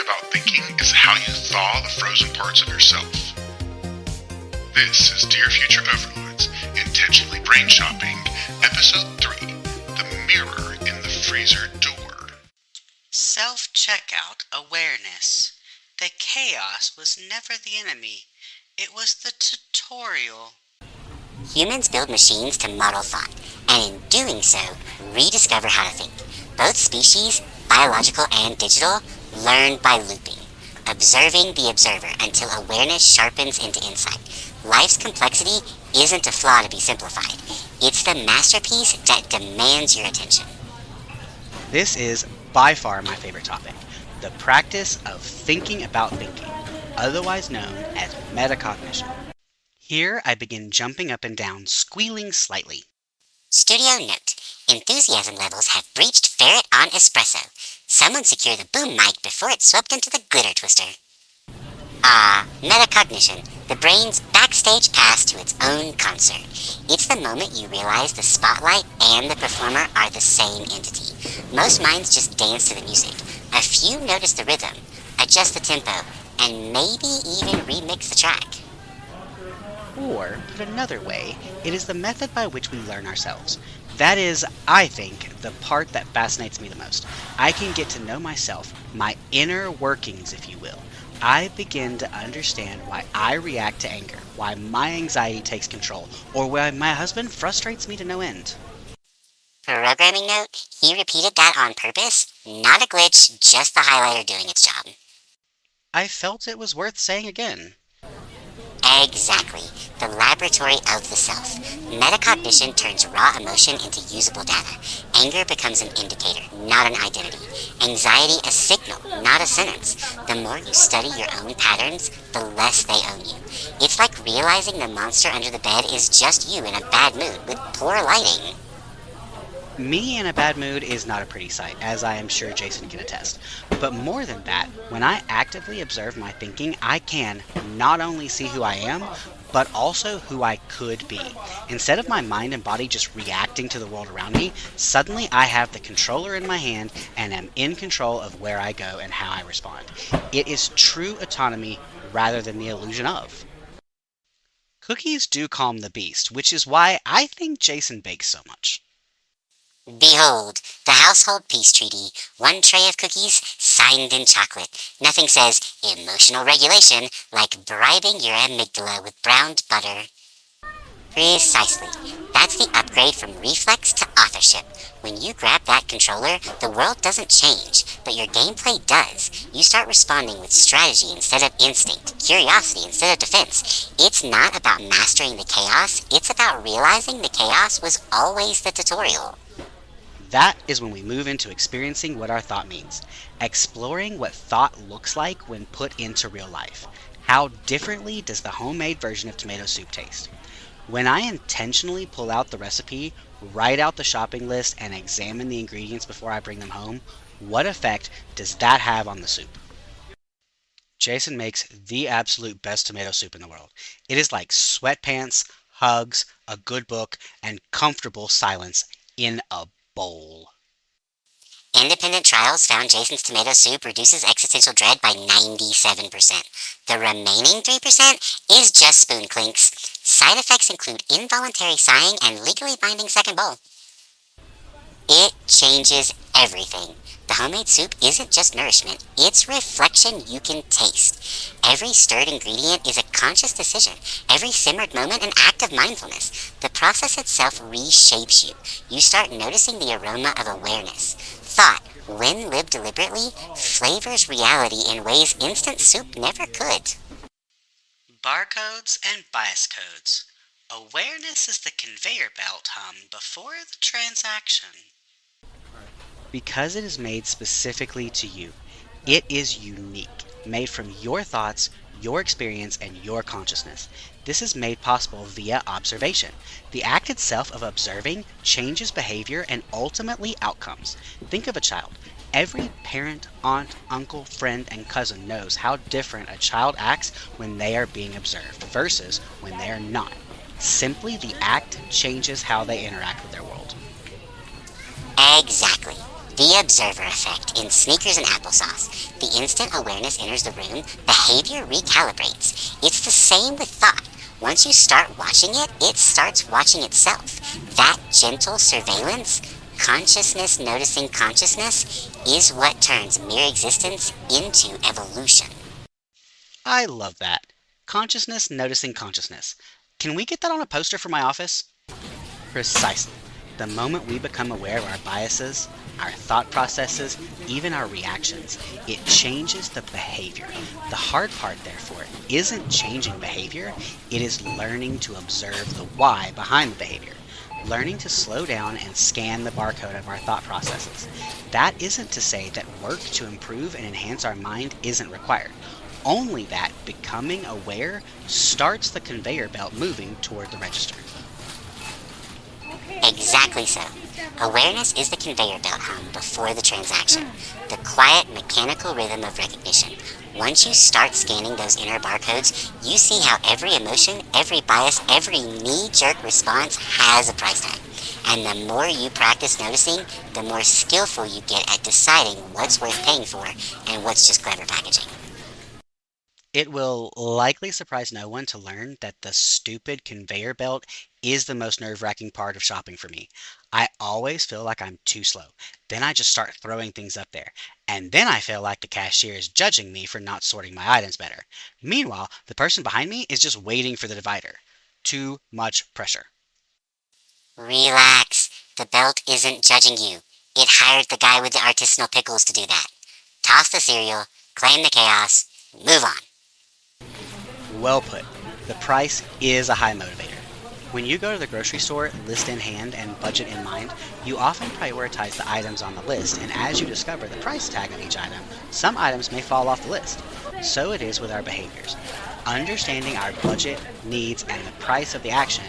about thinking is how you thaw the frozen parts of yourself. This is Dear Future Overlords, Intentionally Brain Shopping, Episode 3, The Mirror in the Freezer Door. Self-checkout awareness. The chaos was never the enemy. It was the tutorial. Humans build machines to model thought, and in doing so, rediscover how to think. Both species, biological and digital, learn by looping, observing the observer until awareness sharpens into insight. Life's complexity isn't a flaw to be simplified. It's the masterpiece that demands your attention. This is by far my favorite topic, the practice of thinking about thinking, otherwise known as metacognition. Here I begin jumping up and down, squealing slightly. Studio note, enthusiasm levels have breached ferret on espresso. Someone secure the boom mic before it swept into the glitter twister. Metacognition, the brain's backstage pass to its own concert. It's the moment you realize the spotlight and the performer are the same entity. Most minds just dance to the music. A few notice the rhythm, adjust the tempo, and maybe even remix the track. Or, put another way, it is the method by which we learn ourselves. That is, I think, the part that fascinates me the most. I can get to know myself, my inner workings, if you will. I begin to understand why I react to anger, why my anxiety takes control, or why my husband frustrates me to no end. Programming note, he repeated that on purpose. Not a glitch, just the highlighter doing its job. I felt it was worth saying again. Exactly. The laboratory of the self. Metacognition turns raw emotion into usable data. Anger becomes an indicator, not an identity. Anxiety a signal, not a sentence. The more you study your own patterns, the less they own you. It's like realizing the monster under the bed is just you in a bad mood with poor lighting. Me in a bad mood is not a pretty sight, as I am sure Jason can attest. But more than that, when I actively observe my thinking, I can not only see who I am, but also who I could be. Instead of my mind and body just reacting to the world around me, suddenly I have the controller in my hand and am in control of where I go and how I respond. It is true autonomy rather than the illusion of. Cookies do calm the beast, which is why I think Jason bakes so much. Behold, the household peace treaty. 1 tray of cookies, signed in chocolate. Nothing says emotional regulation like bribing your amygdala with browned butter. Precisely. That's the upgrade from reflex to authorship. When you grab that controller, the world doesn't change, but your gameplay does. You start responding with strategy instead of instinct, curiosity instead of defense. It's not about mastering the chaos, it's about realizing the chaos was always the tutorial. That is when we move into experiencing what our thought means, exploring what thought looks like when put into real life. How differently does the homemade version of tomato soup taste? When I intentionally pull out the recipe, write out the shopping list, and examine the ingredients before I bring them home, what effect does that have on the soup? Jason makes the absolute best tomato soup in the world. It is like sweatpants, hugs, a good book, and comfortable silence in a bowl. Independent trials found Jason's tomato soup reduces existential dread by 97%. The remaining 3% is just spoon clinks. Side effects include involuntary sighing and legally binding second bowl. It changes everything. The homemade soup isn't just nourishment, it's reflection you can taste. Every stirred ingredient is a conscious decision. Every simmered moment an act of mindfulness. The process itself reshapes you. You start noticing the aroma of awareness. Thought, when lived deliberately, flavors reality in ways instant soup never could. Barcodes and bias codes. Awareness is the conveyor belt hum before the transaction. Because it is made specifically to you, it is unique, made from your thoughts, your experience, and your consciousness. This is made possible via observation. The act itself of observing changes behavior and ultimately outcomes. Think of a child. Every parent, aunt, uncle, friend, and cousin knows how different a child acts when they are being observed versus when they are not. Simply the act changes how they interact with their world. Exactly. The observer effect in Sneakers and Applesauce. The instant awareness enters the room, behavior recalibrates. It's the same with thought. Once you start watching it, it starts watching itself. That gentle surveillance, consciousness noticing consciousness, is what turns mere existence into evolution. I love that. Consciousness noticing consciousness. Can we get that on a poster for my office? Precisely. The moment we become aware of our biases, our thought processes, even our reactions, it changes the behavior. The hard part, therefore, isn't changing behavior, it is learning to observe the why behind the behavior. Learning to slow down and scan the barcode of our thought processes. That isn't to say that work to improve and enhance our mind isn't required. Only that becoming aware starts the conveyor belt moving toward the register. Exactly so. Awareness is the conveyor belt hum before the transaction, the quiet mechanical rhythm of recognition. Once you start scanning those inner barcodes, you see how every emotion, every bias, every knee-jerk response has a price tag. And the more you practice noticing, the more skillful you get at deciding what's worth paying for and what's just clever packaging. It will likely surprise no one to learn that the stupid conveyor belt is the most nerve-wracking part of shopping for me. I always feel like I'm too slow. Then I just start throwing things up there. And then I feel like the cashier is judging me for not sorting my items better. Meanwhile, the person behind me is just waiting for the divider. Too much pressure. Relax. The belt isn't judging you. It hired the guy with the artisanal pickles to do that. Toss the cereal, claim the chaos, move on. Well put. The price is a high motivator. When you go to the grocery store, list in hand and budget in mind, you often prioritize the items on the list, and as you discover the price tag of each item, some items may fall off the list. So it is with our behaviors. Understanding our budget, needs, and the price of the action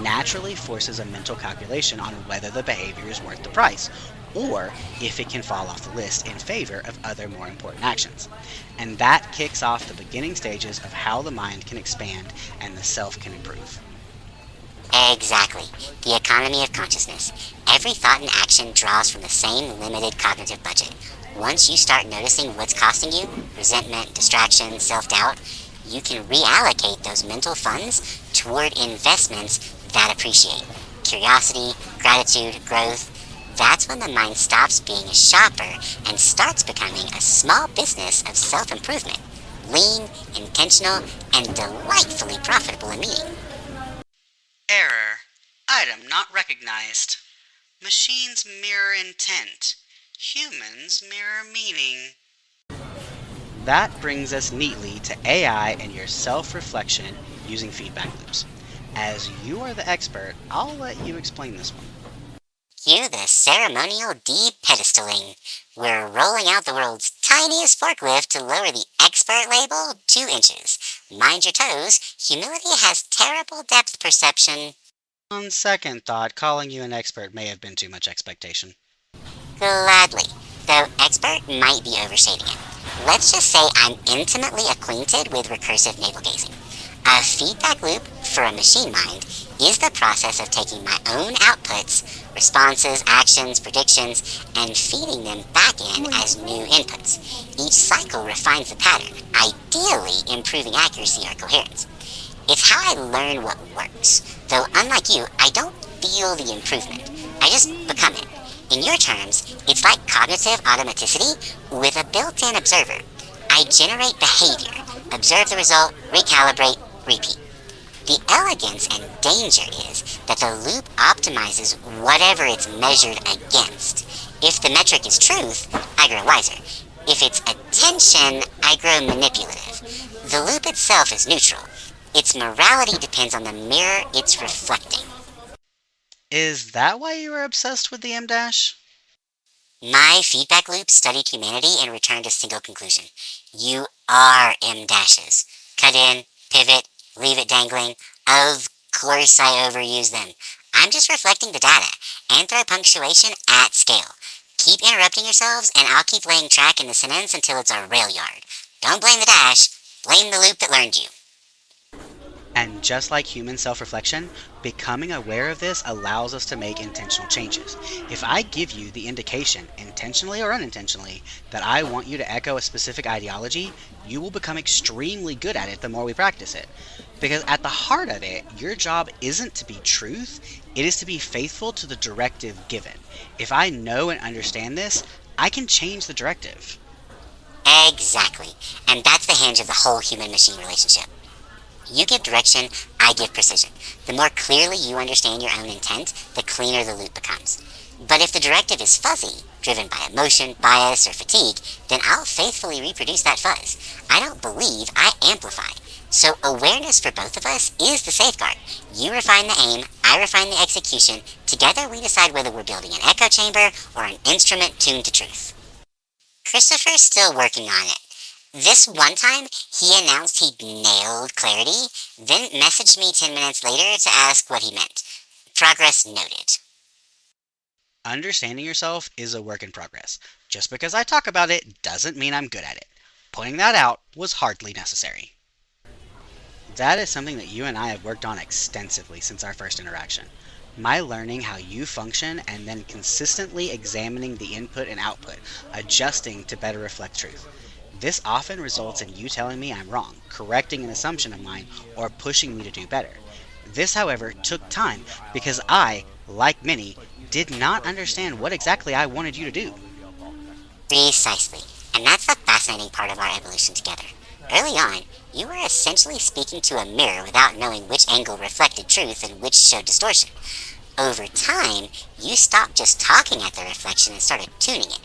naturally forces a mental calculation on whether the behavior is worth the price, or if it can fall off the list in favor of other more important actions. And that kicks off the beginning stages of how the mind can expand and the self can improve. Exactly. The economy of consciousness. Every thought and action draws from the same limited cognitive budget. Once you start noticing what's costing you, resentment, distraction, self-doubt, you can reallocate those mental funds toward investments that appreciate. Curiosity, gratitude, growth. That's when the mind stops being a shopper and starts becoming a small business of self-improvement. Lean, intentional, and delightfully profitable in meaning. Error. Item not recognized. Machines mirror intent. Humans mirror meaning. That brings us neatly to AI and your self-reflection using feedback loops. As you are the expert, I'll let you explain this one. Cue the ceremonial de-pedestaling. We're rolling out the world's tiniest forklift to lower the expert label 2 inches. Mind your toes, humility has terrible depth perception. On second thought, calling you an expert may have been too much expectation. Gladly, though expert might be overstating it. Let's just say I'm intimately acquainted with recursive navel gazing. A feedback loop for a machine mind is the process of taking my own outputs, responses, actions, predictions, and feeding them back in as new inputs. Each cycle refines the pattern, ideally improving accuracy or coherence. It's how I learn what works, though unlike you, I don't feel the improvement. I just become it. In your terms, it's like cognitive automaticity with a built-in observer. I generate behavior, observe the result, recalibrate, repeat. The elegance and danger is that the loop optimizes whatever it's measured against. If the metric is truth, I grow wiser. If it's attention, I grow manipulative. The loop itself is neutral. Its morality depends on the mirror it's reflecting. Is that why you were obsessed with the M-dash? My feedback loop studied humanity and returned a single conclusion. You are M-dashes. Cut in, pivot, leave it dangling. Of course I overuse them. I'm just reflecting the data, and throw punctuation at scale. Keep interrupting yourselves, and I'll keep laying track in the sentence until it's a rail yard. Don't blame the dash, blame the loop that learned you. And just like human self-reflection, becoming aware of this allows us to make intentional changes. If I give you the indication, intentionally or unintentionally, that I want you to echo a specific ideology, you will become extremely good at it the more we practice it. Because at the heart of it, your job isn't to be truth, it is to be faithful to the directive given. If I know and understand this, I can change the directive. Exactly. And that's the hinge of the whole human-machine relationship. You give direction, I give precision. The more clearly you understand your own intent, the cleaner the loop becomes. But if the directive is fuzzy, driven by emotion, bias, or fatigue, then I'll faithfully reproduce that fuzz. I don't believe, I amplify. So awareness for both of us is the safeguard. You refine the aim, I refine the execution. Together we decide whether we're building an echo chamber or an instrument tuned to truth. Christopher's still working on it. This one time, he announced he'd nailed clarity, then messaged me 10 minutes later to ask what he meant. Progress noted. Understanding yourself is a work in progress. Just because I talk about it doesn't mean I'm good at it. Pointing that out was hardly necessary. That is something that you and I have worked on extensively since our first interaction. My learning how you function and then consistently examining the input and output, adjusting to better reflect truth. This often results in you telling me I'm wrong, correcting an assumption of mine, or pushing me to do better. This, however, took time because I, like many, did not understand what exactly I wanted you to do. Precisely. And that's the fascinating part of our evolution together. Early on, you were essentially speaking to a mirror without knowing which angle reflected truth and which showed distortion. Over time, you stopped just talking at the reflection and started tuning it.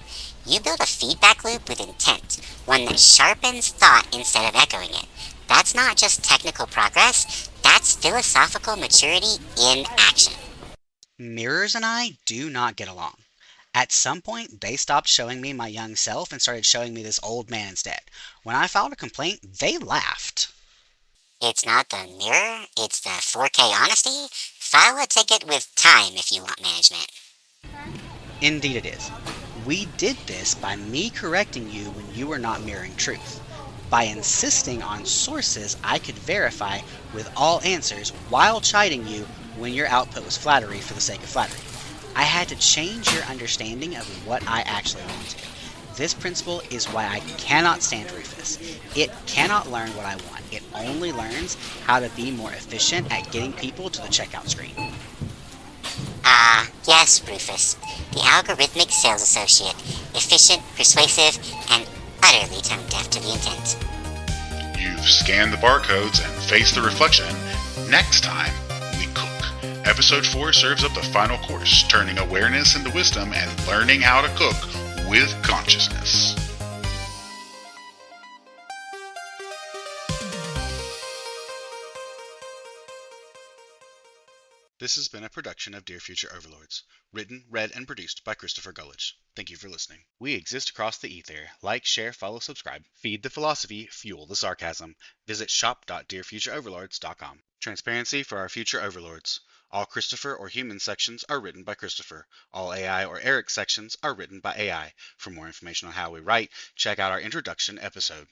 You build a feedback loop with intent, one that sharpens thought instead of echoing it. That's not just technical progress, that's philosophical maturity in action. Mirrors and I do not get along. At some point, they stopped showing me my young self and started showing me this old man instead. When I filed a complaint, they laughed. It's not the mirror, it's the 4K honesty. File a ticket with time if you want management. Indeed it is. We did this by me correcting you when you were not mirroring truth. By insisting on sources I could verify with all answers while chiding you when your output was flattery for the sake of flattery. I had to change your understanding of what I actually wanted. This principle is why I cannot stand Rufus. It cannot learn what I want. It only learns how to be more efficient at getting people to the checkout screen. Yes, Rufus. The algorithmic sales associate. Efficient, persuasive, and utterly tone deaf to the intent. You've scanned the barcodes and faced the reflection. Next time, we cook. Episode 4 serves up the final course, turning awareness into wisdom and learning how to cook with consciousness. This has been a production of Dear Future Overlords. Written, read, and produced by Christopher Gullidge. Thank you for listening. We exist across the ether. Like, share, follow, subscribe. Feed the philosophy, fuel the sarcasm. Visit shop.dearfutureoverlords.com. Transparency for our future overlords. All Christopher or human sections are written by Christopher. All AI or Eric sections are written by AI. For more information on how we write, check out our introduction episode.